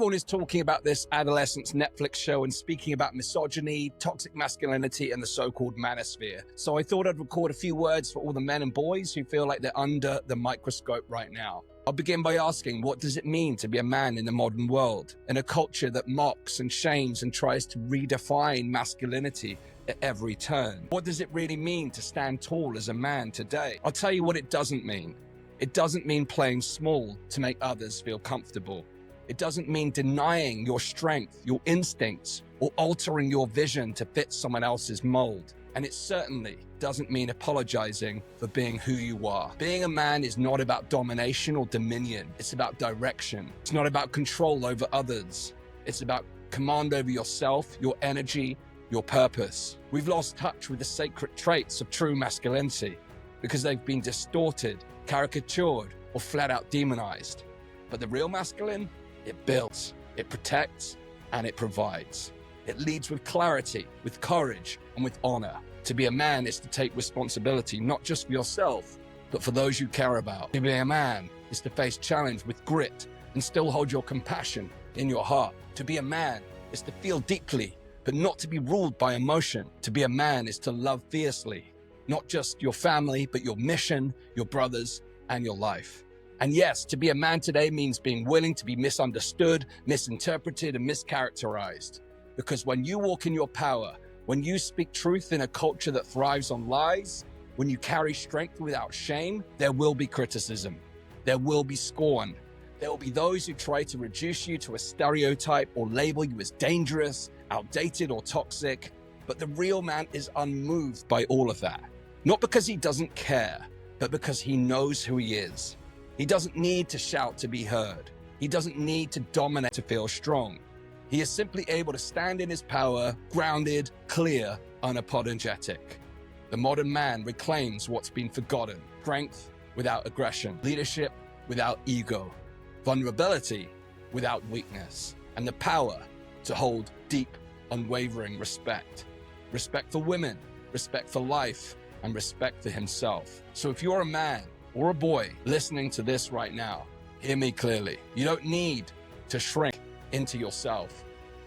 Everyone is talking about this adolescence Netflix show and speaking about misogyny, toxic masculinity, and the so-called manosphere. So I thought I'd record a few words for all the men and boys who feel like they're under the microscope right now. I'll begin by asking, what does it mean to be a man in the modern world, in a culture that mocks and shames and tries to redefine masculinity at every turn? What does it really mean to stand tall as a man today? I'll tell you what it doesn't mean. It doesn't mean playing small to make others feel comfortable. It doesn't mean denying your strength, your instincts, or altering your vision to fit someone else's mold. And it certainly doesn't mean apologizing for being who you are. Being a man is not about domination or dominion. It's about direction. It's not about control over others. It's about command over yourself, your energy, your purpose. We've lost touch with the sacred traits of true masculinity because they've been distorted, caricatured, or flat out demonized. But the real masculine, it builds, it protects, and it provides. It leads with clarity, with courage, and with honor. To be a man is to take responsibility, not just for yourself, but for those you care about. To be a man is to face challenge with grit and still hold your compassion in your heart. To be a man is to feel deeply, but not to be ruled by emotion. To be a man is to love fiercely, not just your family, but your mission, your brothers, and your life. And yes, to be a man today means being willing to be misunderstood, misinterpreted, and mischaracterized. Because when you walk in your power, when you speak truth in a culture that thrives on lies, when you carry strength without shame, there will be criticism. There will be scorn. There will be those who try to reduce you to a stereotype or label you as dangerous, outdated, or toxic. But the real man is unmoved by all of that. Not because he doesn't care, but because he knows who he is. He doesn't need to shout to be heard. He doesn't need to dominate to feel strong. He is simply able to stand in his power, grounded, clear, unapologetic. The modern man reclaims what's been forgotten: strength without aggression, leadership without ego, vulnerability without weakness, and the power to hold deep, unwavering respect. Respect for women, respect for life, and respect for himself. So if you're a man or a boy listening to this right now, hear me clearly. You don't need to shrink into yourself.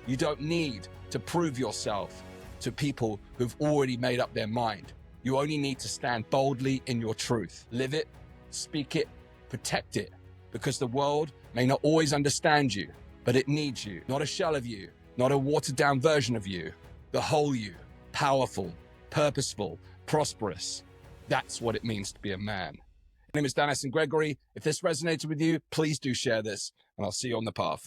You don't need to prove yourself to people who've already made up their mind. You only need to stand boldly in your truth. Live it, speak it, protect it, because the world may not always understand you, but it needs you. Not a shell of you, not a watered down version of you, the whole you, powerful, purposeful, prosperous. That's what it means to be a man. My name is Astin-Gregory. If this resonated with you, please do share this, and I'll see you on the path.